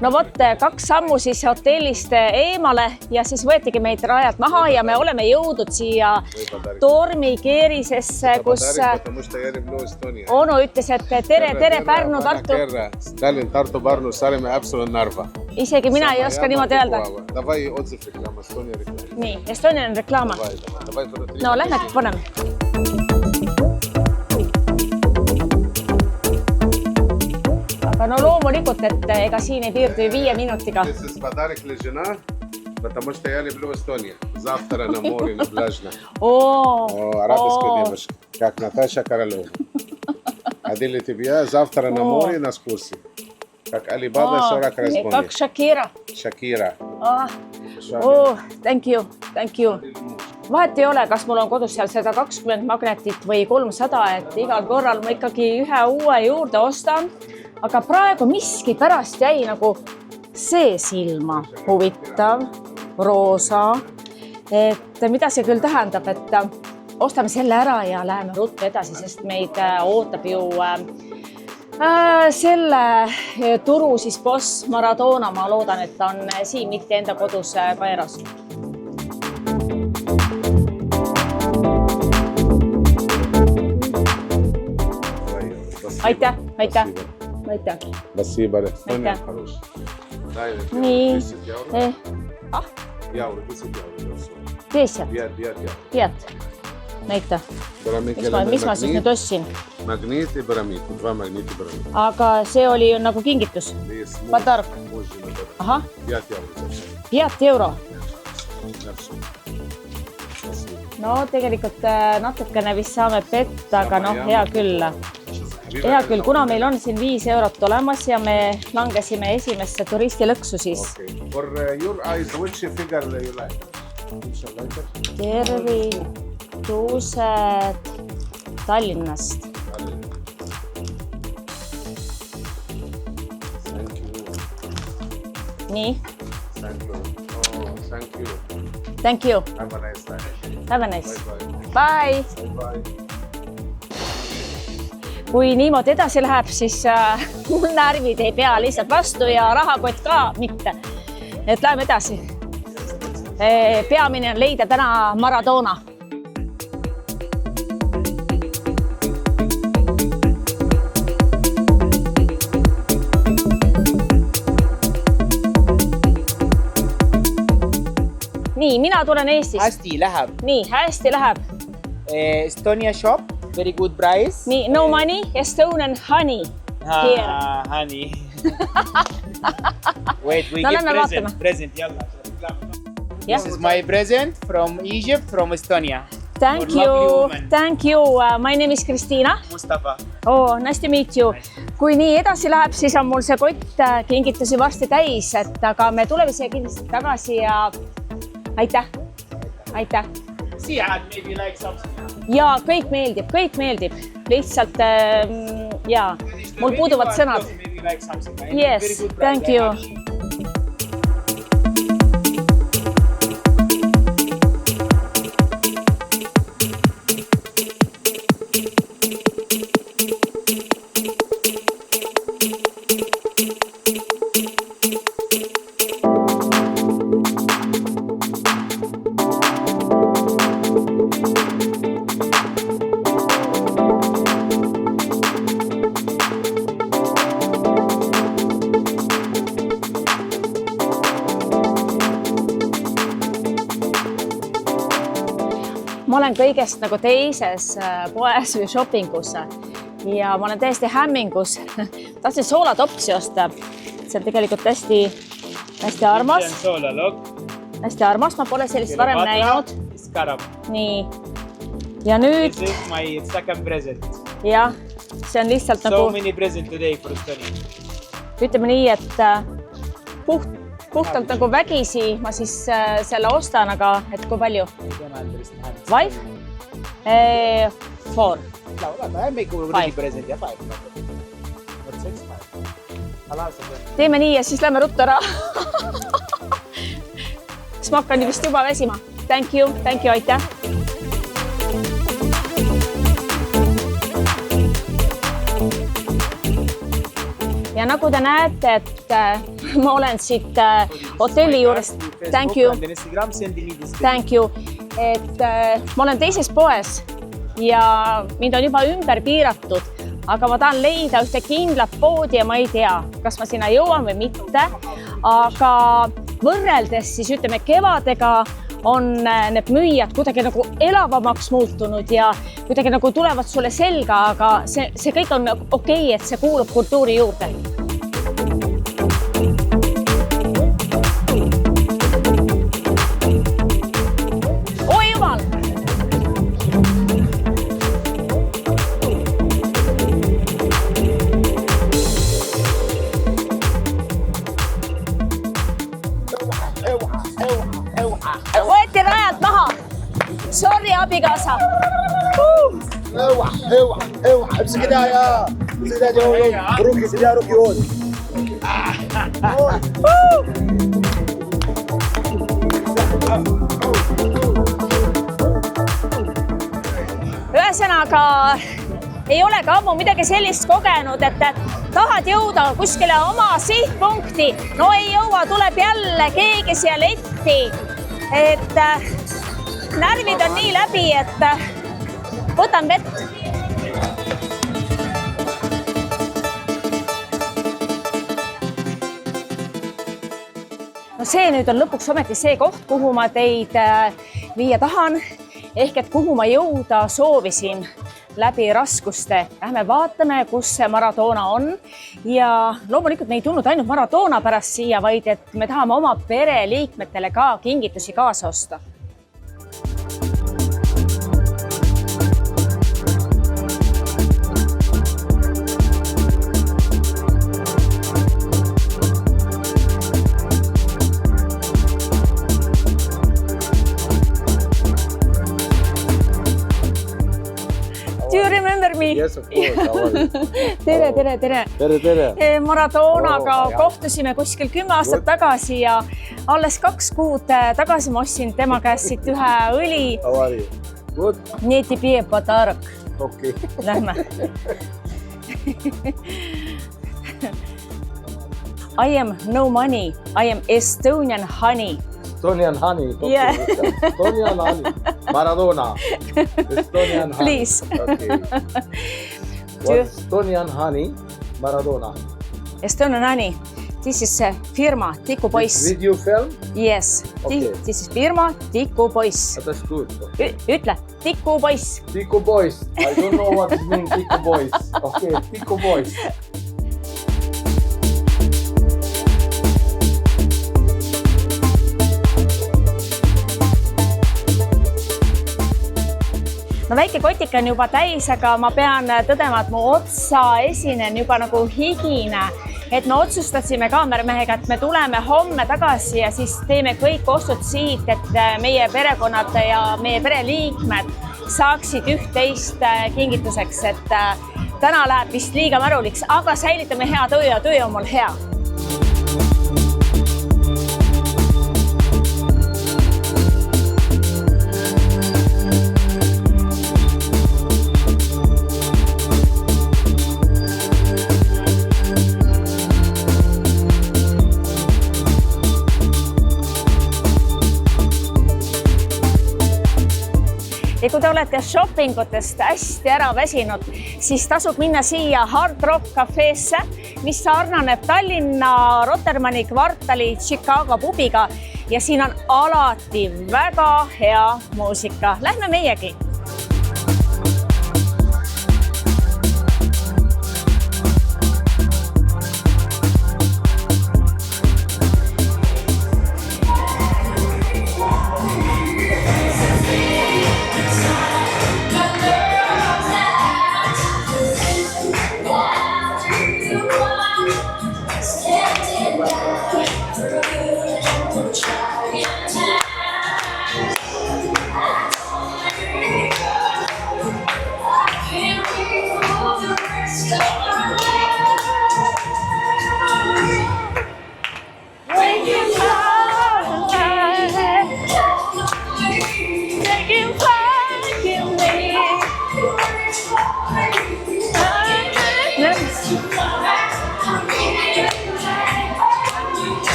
No vot, 2 sammu siis hotellist eemale ja siis võetigi meid rajalt maha ja me oleme jõudnud siia Tormikeerisesse, kus onu ütles, et tere Pärnu, Tartu. Tallinn, Tartu, Pärnu, Saaremaa, Haapsalu, Narva. Isegi mina ei oska niimoodi öelda. Davai otsif reklaama, Estonia reklaama. Nii, Estonian reklaama. No, lähme paneme. Aga no loomulikult, et ega siin ei piirdu 5 minutiga. This is подарок для жена, потому что я люблю Эстонию. Завтра на море, на пляжно. Арабская девушка, как Наташа Королева. Одели тебя завтра на море на экскурсии. Как Алибаба 40 раз помню. Как Shakira. Shakira. Thank you. Vahet ei ole, kas mul on kodus seal 120 magnetit või 300, et igal korral ma ikkagi ühe uue juurde ostan. Aga praegu miski pärast jäi nagu see silma huvitav, roosa. Et mida see küll tähendab, et ostame selle ära ja läheme ruttu edasi, sest meid ootab ju selle turu siis boss Maradona. Ma loodan, et ta on siin mitte enda kodus Kairos. Aitäh. Спасибо, Estonia хорош. Nii. Jauru, 10 jauru. 10? Piat. Näita. Mis ma siis nüüd ostsin? Magneet ja püramiid. 2 magneet ja püramiid. Aga see oli nagu kingitus? Patark. Aha. 5 euro. No tegelikult natukene vist saame petta, aga noh, hea küll. Hea küll, kuna meil on siin 5 eurot olemas ja me langesime esimesse turistilõksu siis. For your eyes, which figure you like? Tervitused Tallinnast. Nii. Thank you. Have a nice. Bye. Kui niimoodi edasi läheb, siis mul närvid ei pea lihtsalt vastu ja rahakott ka mitte. Et läheme edasi. Peamine on leida täna Maradona. Nii, mina tulen Eestist. Hästi läheb. Nii, hästi läheb. Estonia shop. Very good price. Nii, no money, Estonian honey. Here. Honey. Wait, we give present. This is my present from Egypt, from Estonia. Thank you. My name is Kristina. Mustafa. Nice to meet you. Kui nii edasi läheb, siis on mul see kott kingitusi varsti täis, aga me tuleme siia kindlasti tagasi ja aitäh. See, maybe like something. Ja kõik meeldib. Lihtsalt, mul puuduvad sõnad. Yes, thank you. Ma olen kõigest nagu teises poes või shoppingus ja ma olen täiesti hämmingus. Tahtsin soolatopsi osta. See on tegelikult hästi armas. Hästi armas, ma pole sellist varem näinud. Nii. Ja nüüd... This is my second present. Jah, see on lihtsalt nagu... So many present today for Estonia. Ütleme nii, et puhtalt nagu vägisi ma siis selle ostan, aga et kui palju? 5? 4. 5. Teeme nii ja siis lähme ruttu ära. Kas ma hakkan vist juba väsima? Thank you, aitäh. Ja nagu te näete, et ma olen siit hotelli juures. Thank you. Thank you. Et ma olen teises poes ja mind on juba ümber piiratud, aga ma tahan leida ühte kindlat poodi ja ma ei tea, kas ma sinna jõuan või mitte. Aga võrreldes siis ütleme kevadega on need müüjad kuidagi nagu elavamaks muutunud ja kuidagi nagu tulevad sulle selga, aga see kõik on okei, et see kuulub kultuuri juurde. Oi jumal! Võeti rajalt maha. Sorry, abikaasa. امسك كده يا امسك كده روكي كده روكي هون Ühesõnaga ei ole ka ammu midagi sellist kogenud, et tahad jõuda kuskile oma sihtpunkti. No ei jõua, tuleb jälle keegi siia letti. Et närvid on nii läbi, et võtan vett. No see nüüd on lõpuks ometi see koht, kuhu ma teid viia tahan. Ehk et kuhu ma jõuda soovisin läbi raskuste. Lähme vaatame, kus see Maradona on. Ja loomulikult me ei tulnud ainult Maradona pärast siia, vaid et me tahame oma pereliikmetele ka kingitusi kaasa osta. Do you remember me? Yes, of course. How are you? Tere. Maradonaga kohtusime kuskil 10 aastat tagasi ja alles 2 kuud tagasi ma ostsin tema käest siit ühe õli. How are you? Good. Nii тебе подарок. Okay. Lähme. I am no money. I am Estonian honey. Estonian honey. Okay. Yeah. Estonian honey. Maradona. Estonian honey. Please. Okay. What's Estonian honey? Maradona. Estonian honey. This is firma Tiku Poiss. Video film? Yes. Okay. This is firma Tiku Poiss. That's good. Okay. Ütle, Tiku Poiss. Tiku Boys. I don't know what it means, Tiku Boys. Okay, Tiku Boys. No väike kotik on juba täis, aga ma pean tõdema, et mu otsa esinen juba nagu higine. Et me otsustasime kaameramehega, et me tuleme homme tagasi ja siis teeme kõik ostud siit, et meie perekonnad ja meie pereliikmed saaksid üht-teist kingituseks. Et täna läheb vist liiga märuliks, aga säilitame hea töö ja töö on mul hea. Ja kui te olete shoppingutest hästi ära väsinud, siis tasub minna siia Hard Rock Cafeesse, mis sarnaneb Tallinna Rotermanni kvartali Chicago pubiga ja siin on alati väga hea muusika. Lähme meiegi.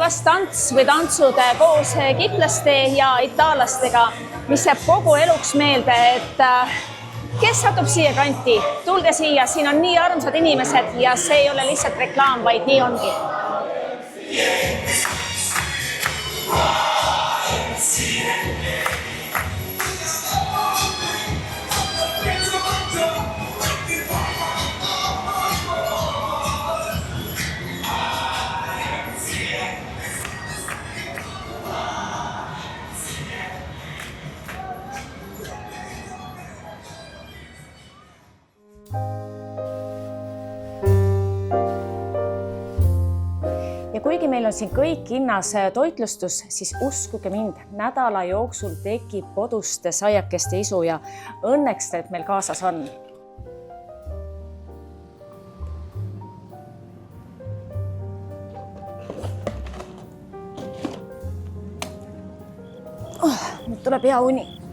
kas tants või tantsud koos kitlaste ja itaallastega, mis jääb kogu eluks meelde, et kes satub siia kanti, tulge siia, siin on nii armsad inimesed ja see ei ole lihtsalt reklaam, vaid nii ongi. Ja kuigi meil on siin kõik hinnas toitlustus, siis uskuge mind, nädala jooksul tekib koduste saiakeste isu ja õnneks need meil kaasas on. Nüüd tuleb hea uni.